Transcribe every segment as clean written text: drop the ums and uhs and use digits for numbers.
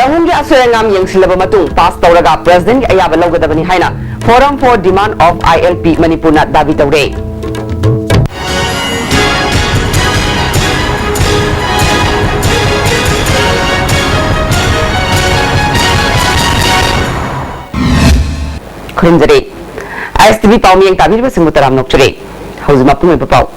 Ahungi Asoyangam Yangsilabamatung passed Tauraga President Ayabalogadabani Haina Forum for Demand of ILP Manipurna Davitaure. Krinjare ISTV Paumi and Tabi was in Mutaram Nocture. House Mapu Pau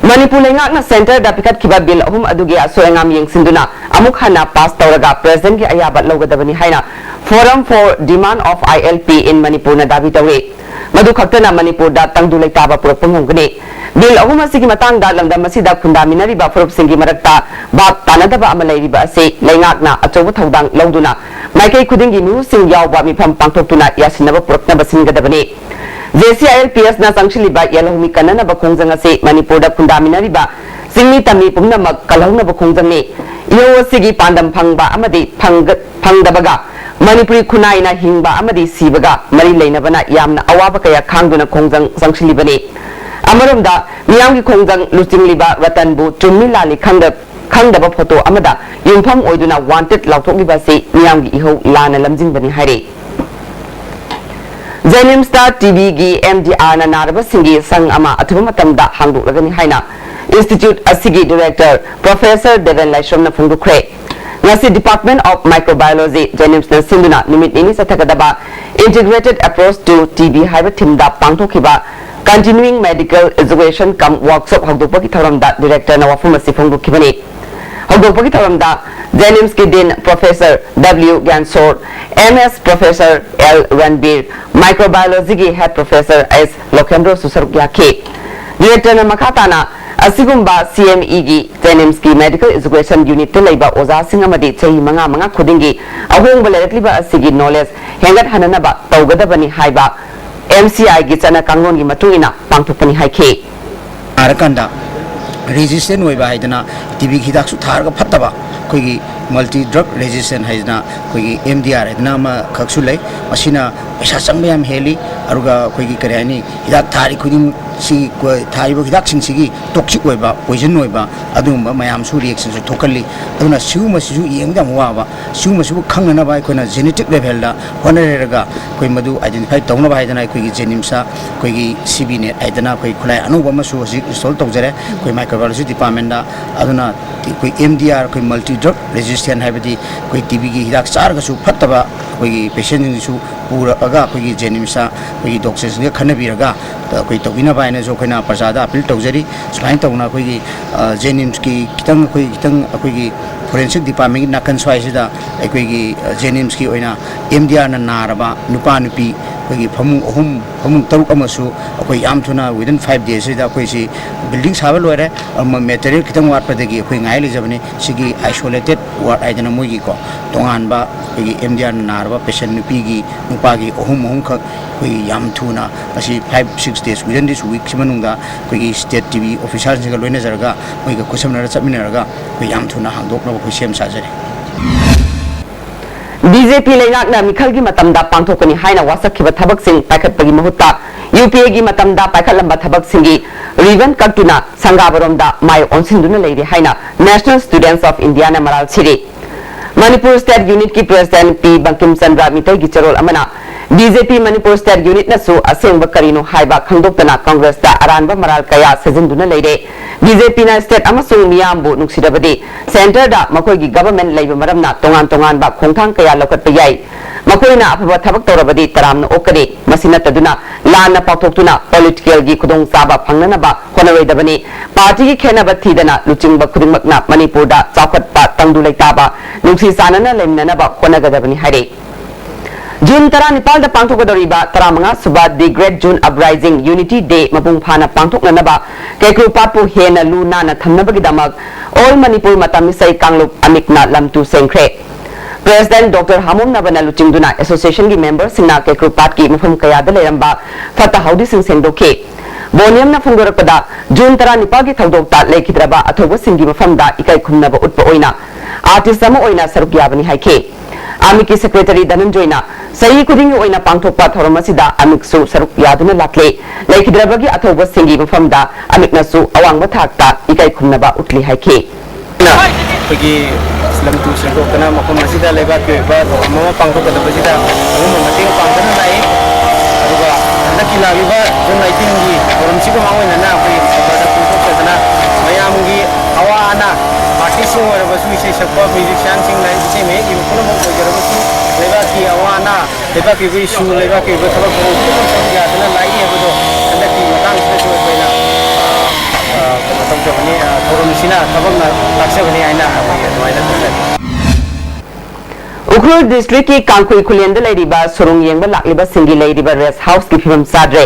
Manipur Lengakna Center da Pikat Kiba Bill Hum Adugi Asoyangam Yang Sinduna Amukhana passed Tauraga President Ayabat Logadabani Haina Forum for Demand of ILP in Manipur na Davitaure. Madu Kaptana Manipur da Tangdulay Taba Purpunguni. Bill Ahuma Sigi Matang da Lamda Masida Kundaminari ba Furup Singi Marakta Bab Tanadaba Amalay ba se Lengakna Achoba Tawdang Loduna. Maikay Kudingi Mu Sing Yaw Wami Pam Pangtotuna Yasinaba Purkna Basingadabani. JCILPS na Sangshili ba Yalahumi Kanana Bakongjanga se Manipur da Kundaminari ba Singmi Tami Pumna Makalahuna Bakongjame. Iyo Sigi Pandam Pangba Amadi Pangdabaga. Manipuri Kunaina Hingba Amadi Sibaga, Mari Lainabana Yamna Awabakaya Kanguna Kongjang Sangshilibane. Amarumda, Miyangi Kongjang Luting Liba Ratanbu, Tumilali Kangdaba Photo Amada, Yumpam Oiduna wanted Lautogiba say Miyangi Iho Lana Lamjin Bani Hare. Zenim Star TV Gi MDR na Naraba Singi Sang Ama Atumatamda Hangu Lagani Haina. Institute Asigi Director Professor Deven Laishram na Fundu Kre. Nasi Department of Microbiology Jenims na Sinduna Nimit Ini sa Tagadaba Integrated Approach to TB Haiba Timda Pangtokiba Continuing Medical Education Come Workshop Hagdupaki Tharamda Director na Wafumasi Fundu Kibani. Hagdupaki Tharamda Jenims ki Din Professor W. Gansor, MS Professor L. Ranbir, Microbiology ki Head Professor S. Lokendro Susargyake. Director na Makatana Asigumba CME gi Jenims Medical Education Unit Labor Oza Singamadi Chahi Manga Kudingi Ahong Baletliba Asigi Knowledge Hengat Hananaba Taugadabani Haiba MCI Gitana Kangon gi Matuina Pangtupani Haike Arakanda resistant way by Dana TB Hidaku Targa Pataba Kogi multi drug resistant Haisna Kogi MDR Nama Kaksule Machina Sasamiam Heli Aruga Kogi Karani Hidak Tari Kudin si Taibo Hidaksing Sigi toxic weba poison weba Adumba Mayam Su reactions totally Aduna Suma Su Yangam Wava Suma Su Kangana by Kona genetic level Honorega Koimadu identified Tona by the Kogi Jenimsa Kogi CBNet Idana Koi Anubama Su Sol Togere Koi Microbiology Department Aduna Koi MDR Koi multi drug resistant Habiti Koi TB Hidak Sargasu Pataba Koi patient Su Pura Aga Koi Jenimsa Koi doctors Kanabiraga Koi Togina by Zokina Pasada Apil Togeri Splintona Koi Jenimski Kitang Koi Kitang Koi Forensic Department Nakan Swaisida Koi Jenimski Oina MDR Naraba Nupanupi Koi Pamung Taru Amasu Koi Amtuna within 5 days Koi si buildings have a lawyer material Kitang Wat Padagi Koi Nile Sigi isolated what I don't know Mugiko Tonganba Koi MDR Naraba patient Nupigi Nupagi Ohumka Koi Yamtuna Asi 5-6 days within this week Simanunga Koi state TV officials in Luenazarga Koi Kusamara Saminaraga Koi Yamtuna Handok Kushem Sajari BJP Lengakna Mikhalgi Matamda Pangtokani Haina Wasakiba Tabak Sing Pakat Pagi Mahuta UPA gi Matamda Pakalamba Tabak Singi Riven Kaktuna Sangabaromda Mai Onsinduna Lady Haina National Students of Indiana Maral City Manipur State Unit ki President P. Bankim Chandra Mitai Gicharol Amana BJP Manipur State Unit Nasu Aseng Bakarino Haiba Kangdoktana Congress da Aranba Maral Kaya Sezinduna Lady BJP na State Amasung Miyambu Nuksidabadi Center da Makogi Government Labor Maramna Tongan ba Kongtang Kaya Lokat Payay Makoina Apaba Tabak Torabadi Taram no Okade Masina Taduna Lana Patokuna Political gi Kudong Saba Panganaba Honorary Dabani Party Kenaba Tidana Luchingba Kudimakna Manipur da Chapat Pa Tangdulay Taba Nuksi Sanana Lemnanaba Honagadabani Hare June Tara Nepal da Pangtokodoriba Taramanga Suba the Great June Uprising Unity Day Mapung Phana Pangtok Nanaba Kekru Papu Hena Luna na Thamnabagi Damag All Manipur Matamisai Kanglup Amikna Lamtu Sengkre President Dr. Hamum Nabana Luchingduna Association gi member Singna Kekru Pat ki Mufum Kayada Leramba Fata Haudi Sing Sengdoke Boniam na Fungorapada June Tara Nepal gi Thawdokta Lekidraba Athoba Singi Mafamda Ikai Khumnaba Utpa Oina Artist Sama Oina Sarukyabani Haike Amiki Secretary Dananjoina Sayi Kudingi Oina Pangtokpa Thoramasida Amiksu Saruk Yaduna Lakle Lekidrabagi Athoba Singi Mafamda Amiknasu Awang Bathakta Ikai Khumnaba Utli Haike lam tu singkokna makom masida leba ke ba mama pangko kada basida mama mating pangkana nai aduga andaki lagiba jun lighting gi forum sigo mawena na koi sabada kunko kadana mayam gi awana party sing ora basu ise sakpa musician sing lai ise me gi kono mo ko jara basu leba ki awana leba ki bi su leba ki ba thaba ko ko ya dana lai he bodo andaki matang se so pena matam jabani forum sina thabam na lakse bani aina Ukhrul district की कांकुई खुलेंद लेरिबा सुरुंग Young लाक्लिबा सिंगी लेरिबा rest house की film साद्रे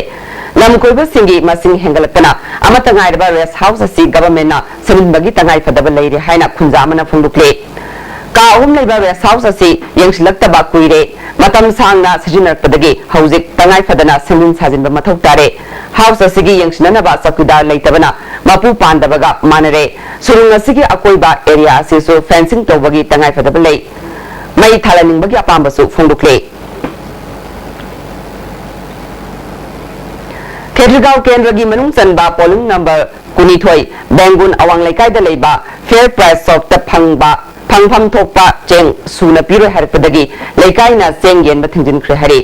lump कोइबा सिंगी मसिंग हेंगलकना अमत गाइरबा rest house असि government ना समिनबगी तंगाई फदब लेरि हाइना खुंजामना फुंगदुक्ले का अहुम लेबा rest house असि येंगसिलक्तबा कुइरे मतम सांगना सजिनरपदगी हौजिक तंगाई फदना समिन साजिनबा मथौ तारे हाउस असिगी येंगसिननबा चौकीदार लेतबना मपु पांदबगा मानरे सुरुंग असिगी अकोइबा एरिया असिसु फेंसिंग तौबगी तंगाई फदब ले मई थालनिंबगी अपांबसु फोंदुक्ले खेड्रिगांव केंद्रगी मनुंग चनबा पोलिंग नंबर कुनिथोई बेंगुन अवांग लेकाइदा लेबा फेयर प्राइस ऑफ द फंगफम थोकपा चेंग सुना पिरो हरपदगी लेकाइना चेंग येन बथिंजिनख्रे हरि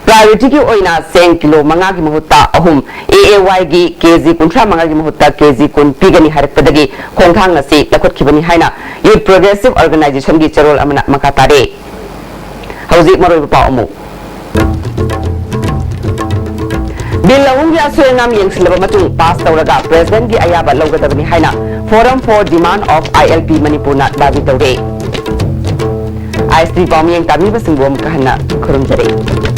प्रायोरिटी की ओइना चेंग किलो 5 की मुहुत्ता अहुम AAY की केजी 35 की मुहुत्ता केजी 10 पिगनी हरपदगी खोंथांग नसी लखोटखिबनी हाइना यूथ प्रोग्रेसिव ऑर्गेनाइजेशन की चरोल अमना मकातारे हौजिक मरोइबा पाउमु बिल अहुम या सुएंगाम येंगसिलबा मतुंग पास तौरगा प्रेसिडेंट की अयाबा लौगदबनी हाइना forum for demand of ILP Manipur ना दाबी तौरे ISTV पाउमियंग ताबीबा सिंबोम कहना खुरुमजरे